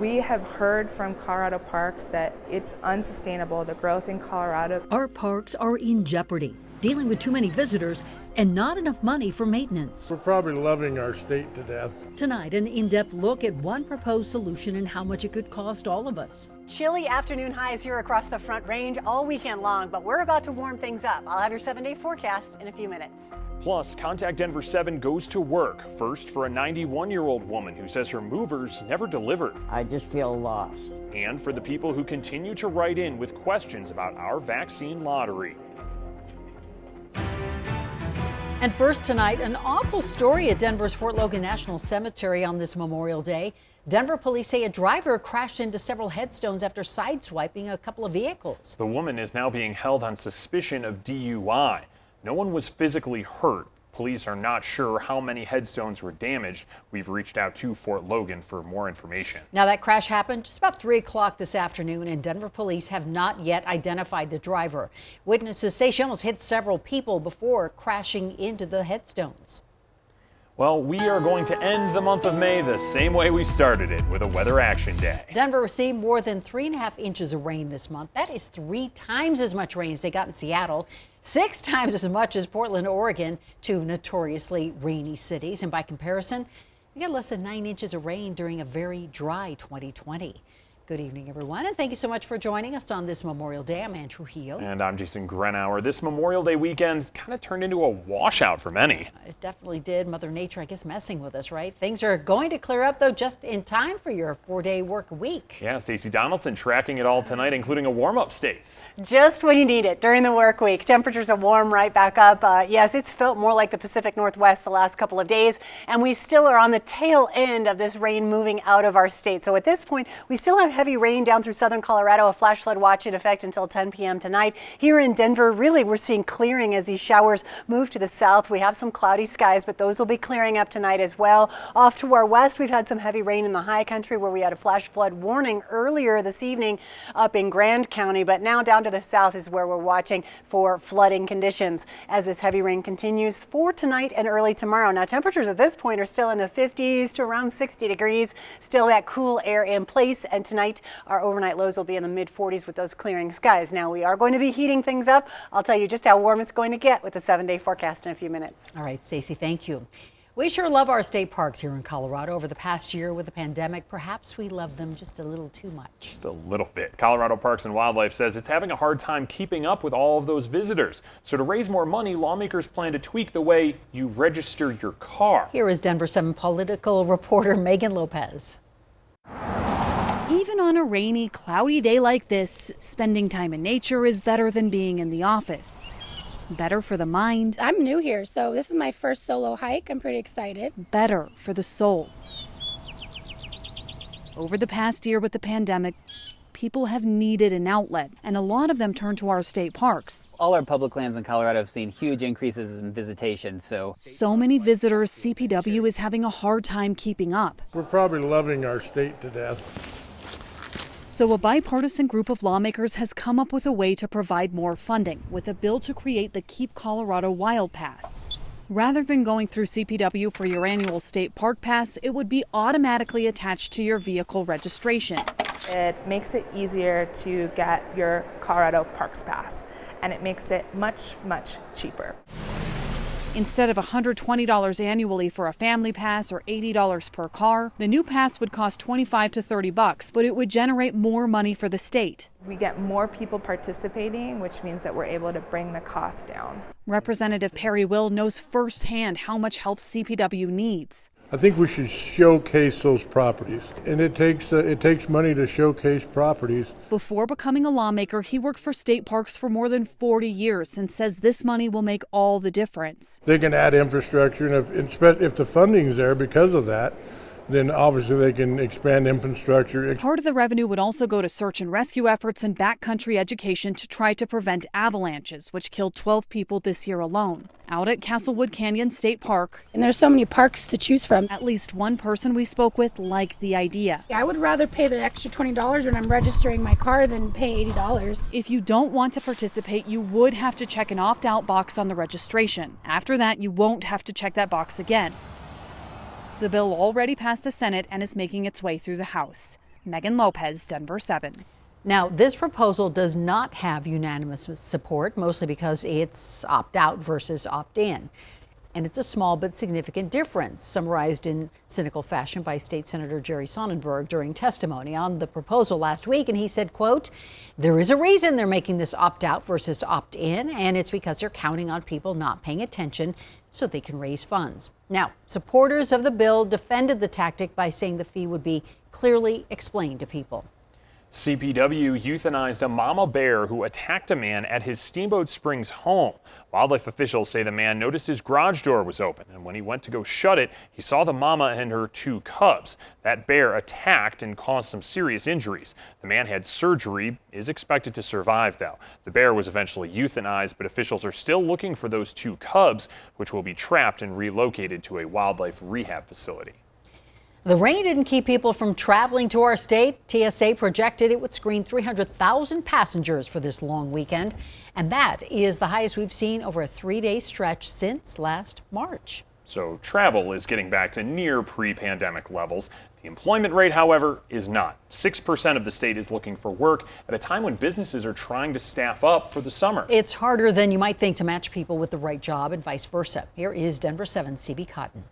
We have heard from Colorado parks that it's unsustainable, the growth in Colorado. Our parks are in jeopardy, dealing with too many visitors and not enough money for maintenance. We're probably loving our state to death. Tonight, an in-depth look at one proposed solution and how much it could cost all of us. Chilly afternoon highs here across the Front Range all weekend long, but we're about to warm things up. I'll have your 7-day forecast in a few minutes. Plus, Contact Denver7 goes to work, first for a 91-year-old woman who says her movers never delivered. I just feel lost. And for the people who continue to write in with questions about our vaccine lottery. And first tonight, an awful story at Denver's Fort Logan National Cemetery on this Memorial Day. Denver police say a driver crashed into several headstones after sideswiping a couple of vehicles. The woman is now being held on suspicion of DUI. No one was physically hurt. Police are not sure how many headstones were damaged. We've reached out to Fort Logan for more information. Now, that crash happened just about 3 o'clock this afternoon, and Denver police have not yet identified the driver. Witnesses say she almost hit several people before crashing into the headstones. Well, we are going to end the month of May the same way we started it, with a weather action day. Denver received more than 3.5 inches of rain this month. That is 3 times as much rain as they got in Seattle, 6 times as much as Portland, Oregon, 2 notoriously rainy cities. And by comparison, we got less than 9 inches of rain during a very dry 2020. Good evening, everyone, and thank you so much for joining us on this Memorial Day. I'm Ann Trujillo. And I'm Jason Grenauer. This Memorial Day weekend kind of turned into a washout for many. It definitely did. Mother Nature, I guess, messing with us, right? Things are going to clear up, though, just in time for your 4-day work week. Yeah, Stacey Donaldson tracking it all tonight, including a warm-up, Stace. Just when you need it during the work week. Temperatures are warm right back up. Yes, it's felt more like the Pacific Northwest the last couple of days, and we still are on the tail end of this rain moving out of our state. So at this point, we still have heavy rain down through southern Colorado, a flash flood watch in effect until 10 p.m. tonight. Here in Denver, really, we're seeing clearing as these showers move to the south. We have some cloudy skies, but those will be clearing up tonight as well. Off to our west, we've had some heavy rain in the high country where we had a flash flood warning earlier this evening up in Grand County, but now down to the south is where we're watching for flooding conditions as this heavy rain continues for tonight and early tomorrow. Now, temperatures at this point are still in the 50s to around 60 degrees, still that cool air in place, and tonight our overnight lows will be in the mid-40s with those clearing skies. Now, we are going to be heating things up. I'll tell you just how warm it's going to get with the 7-day forecast in a few minutes. All right, Stacey, thank you. We sure love our state parks here in Colorado. Over the past year with the pandemic, perhaps we love them just a little too much. Just a little bit. Colorado Parks and Wildlife says it's having a hard time keeping up with all of those visitors. So to raise more money, lawmakers plan to tweak the way you register your car. Here is Denver7 political reporter Megan Lopez. Even on a rainy, cloudy day like this, spending time in nature is better than being in the office. Better for the mind. I'm new here, so this is my first solo hike. I'm pretty excited. Better for the soul. Over the past year with the pandemic, people have needed an outlet, and a lot of them turn to our state parks. All our public lands in Colorado have seen huge increases in visitation, so many visitors, CPW is having a hard time keeping up. We're probably loving our state to death. So a bipartisan group of lawmakers has come up with a way to provide more funding with a bill to create the Keep Colorado Wild Pass. Rather than going through CPW for your annual state park pass, it would be automatically attached to your vehicle registration. It makes it easier to get your Colorado Parks Pass, and it makes it much, much cheaper. Instead of $120 annually for a family pass or $80 per car, the new pass would cost $25 to $30, but it would generate more money for the state. We get more people participating, which means that we're able to bring the cost down. Representative Perry Will knows firsthand how much help CPW needs. I think we should showcase those properties, and it takes money to showcase properties. Before becoming a lawmaker, he worked for state parks for more than 40 years and says this money will make all the difference. They can add infrastructure, and if the funding's there because of that, then obviously they can expand infrastructure. Part of the revenue would also go to search and rescue efforts and backcountry education to try to prevent avalanches, which killed 12 people this year alone. Out at Castlewood Canyon State Park, And there's so many parks to choose from. at least one person we spoke with liked the idea. I would rather pay the extra $20 when I'm registering my car than pay $80. If you don't want to participate, you would have to check an opt-out box on the registration. After that, you won't have to check that box again. The bill already passed the Senate and is making its way through the House. Megan Lopez, Denver 7. Now, this proposal does not have unanimous support, mostly because it's opt-out versus opt-in. And it's a small but significant difference, summarized in cynical fashion by State Senator Jerry Sonnenberg during testimony on the proposal last week. And he said, quote, "There is a reason they're making this opt-out versus opt-in, and it's because they're counting on people not paying attention so they can raise funds." Now, supporters of the bill defended the tactic by saying the fee would be clearly explained to people. CPW euthanized a mama bear who attacked a man at his Steamboat Springs home. Wildlife officials say the man noticed his garage door was open, and when he went to go shut it, he saw the mama and her 2 cubs. That bear attacked and caused some serious injuries. The man had surgery, is expected to survive though. The bear was eventually euthanized, but officials are still looking for those 2 cubs, which will be trapped and relocated to a wildlife rehab facility. The rain didn't keep people from traveling to our state. TSA projected it would screen 300,000 passengers for this long weekend, and that is the highest we've seen over a 3-day stretch since last March. So travel is getting back to near pre-pandemic levels. The employment rate, however, is not. 6% of the state is looking for work at a time when businesses are trying to staff up for the summer. It's harder than you might think to match people with the right job and vice versa. Here is Denver 7 CB Cotton.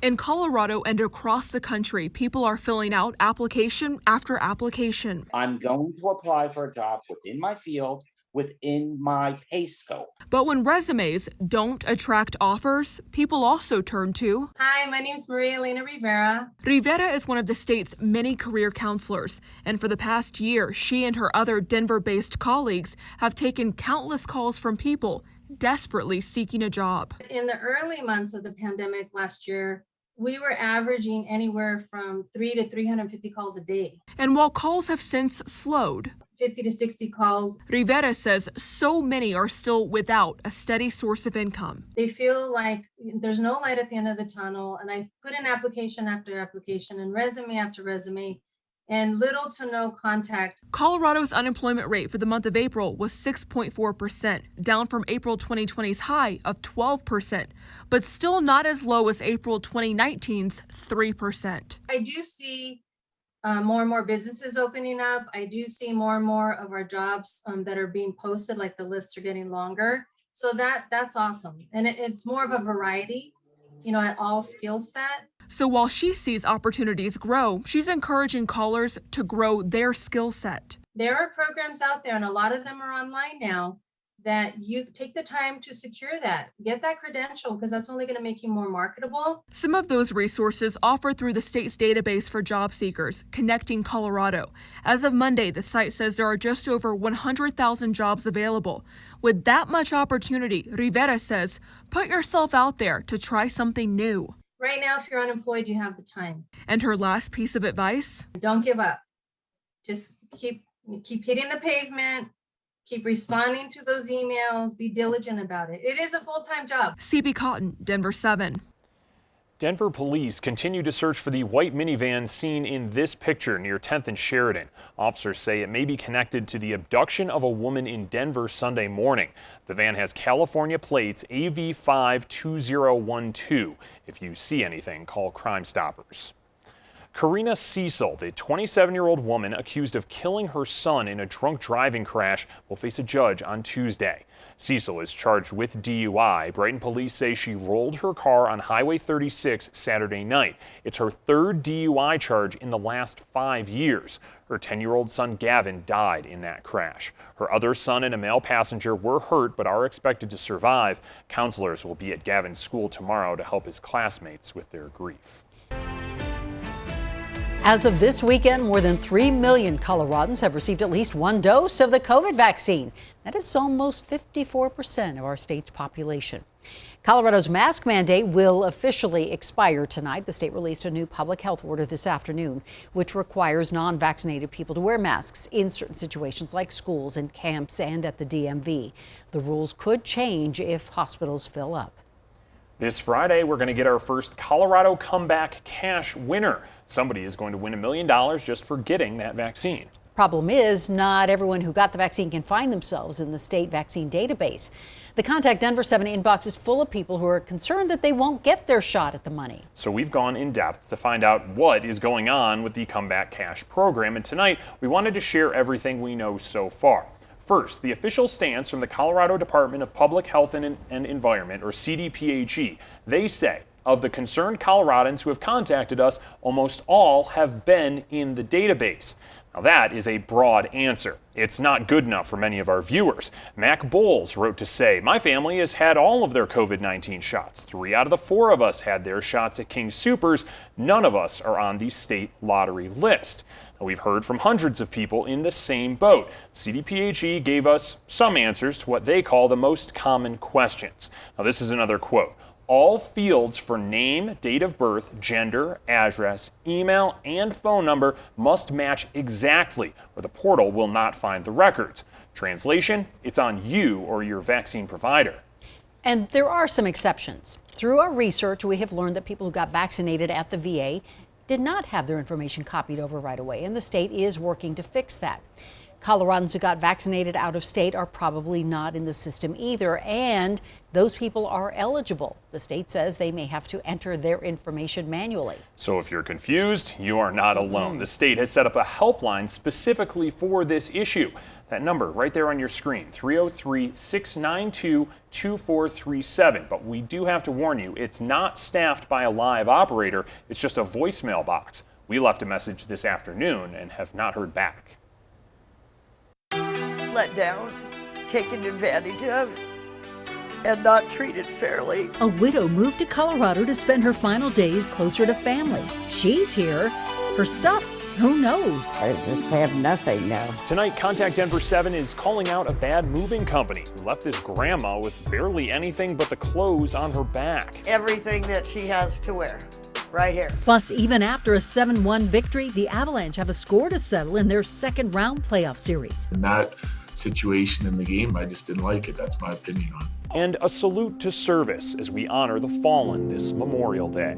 In Colorado and across the country, people are filling out application after application. I'm going to apply for a job within my field, within my pay scope. But when resumes don't attract offers, people also turn to. Hi, my name is Maria Elena Rivera. Rivera is one of the state's many career counselors, and for the past year, she and her other Denver-based colleagues have taken countless calls from people desperately seeking a job. In the early months of the pandemic last year, we were averaging anywhere from 300 to 350 calls a day. And while calls have since slowed, 50 to 60 calls. Rivera says so many are still without a steady source of income. They feel like there's no light at the end of the tunnel, and I put in application after application and resume after resume, and little to no contact. Colorado's unemployment rate for the month of April was 6.4%, down from April 2020's high of 12%, but still not as low as April 2019's 3%. I do see more and more businesses opening up. I do see more and more of our jobs that are being posted, like the lists are getting longer. So that's awesome. And it's more of a variety, at all skill set. So while she sees opportunities grow, she's encouraging callers to grow their skill set. There are programs out there, and a lot of them are online now, that you take the time to secure that. Get that credential, because that's only going to make you more marketable. Some of those resources offered through the state's database for job seekers, Connecting Colorado. As of Monday, the site says there are just over 100,000 jobs available. With that much opportunity, Rivera says, put yourself out there to try something new. Right now, if you're unemployed, you have the time. And her last piece of advice? Don't give up. Just keep hitting the pavement. Keep responding to those emails. Be diligent about it. It is a full-time job. CB Cotton, Denver 7. Denver police continue to search for the white minivan seen in this picture near 10th and Sheridan. Officers say it may be connected to the abduction of a woman in Denver Sunday morning. The van has California plates AV52012. If you see anything, call Crime Stoppers. Karina Cecil, the 27-year-old woman accused of killing her son in a drunk driving crash, will face a judge on Tuesday. Cecil is charged with DUI. Brighton police say she rolled her car on Highway 36 Saturday night. It's her 3rd DUI charge in the last 5 years. Her 10-year-old son Gavin died in that crash. Her other son and a male passenger were hurt but are expected to survive. Counselors will be at Gavin's school tomorrow to help his classmates with their grief. As of this weekend, more than 3 million Coloradans have received at least one dose of the COVID vaccine. That is almost 54% of our state's population. Colorado's mask mandate will officially expire tonight. The state released a new public health order this afternoon, which requires non-vaccinated people to wear masks in certain situations like schools and camps and at the DMV. The rules could change if hospitals fill up. This Friday, we're going to get our first Colorado Comeback Cash winner. Somebody is going to win $1 million just for getting that vaccine. Problem is, not everyone who got the vaccine can find themselves in the state vaccine database. The Contact Denver7 inbox is full of people who are concerned that they won't get their shot at the money. So we've gone in depth to find out what is going on with the Comeback Cash program, and tonight we wanted to share everything we know so far. First, the official stance from the Colorado Department of Public Health and Environment, or CDPHE. They say, of the concerned Coloradans who have contacted us, almost all have been in the database. Now that is a broad answer. It's not good enough for many of our viewers. Mac Bowles wrote to say, my family has had all of their COVID-19 shots. 3 out of the 4 of us had their shots at King Soopers. None of us are on the state lottery list. Now, we've heard from hundreds of people in the same boat. CDPHE gave us some answers to what they call the most common questions. Now this is another quote. All fields for name, date of birth, gender, address, email, and phone number must match exactly, or the portal will not find the records. Translation, it's on you or your vaccine provider. And there are some exceptions. Through our research, we have learned that people who got vaccinated at the VA did not have their information copied over right away, and the state is working to fix that. Coloradans who got vaccinated out of state are probably not in the system either, and those people are eligible. The state says they may have to enter their information manually. So if you're confused, you are not alone. The state has set up a helpline specifically for this issue. That number right there on your screen, 303-692-2437. But we do have to warn you, it's not staffed by a live operator. It's just a voicemail box. We left a message this afternoon and have not heard back. Let down, taken advantage of, and not treated fairly. A widow moved to Colorado to spend her final days closer to family. She's here. Her stuff, who knows? I just have nothing now. Tonight, Contact Denver7 is calling out a bad moving company who left this grandma with barely anything but the clothes on her back. Everything that she has to wear. Right here. Plus, even after a 7-1 victory, the Avalanche have a score to settle in their second round playoff series. In that situation in the game, I just didn't like it. That's my opinion on it. And a salute to service as we honor the fallen this Memorial Day.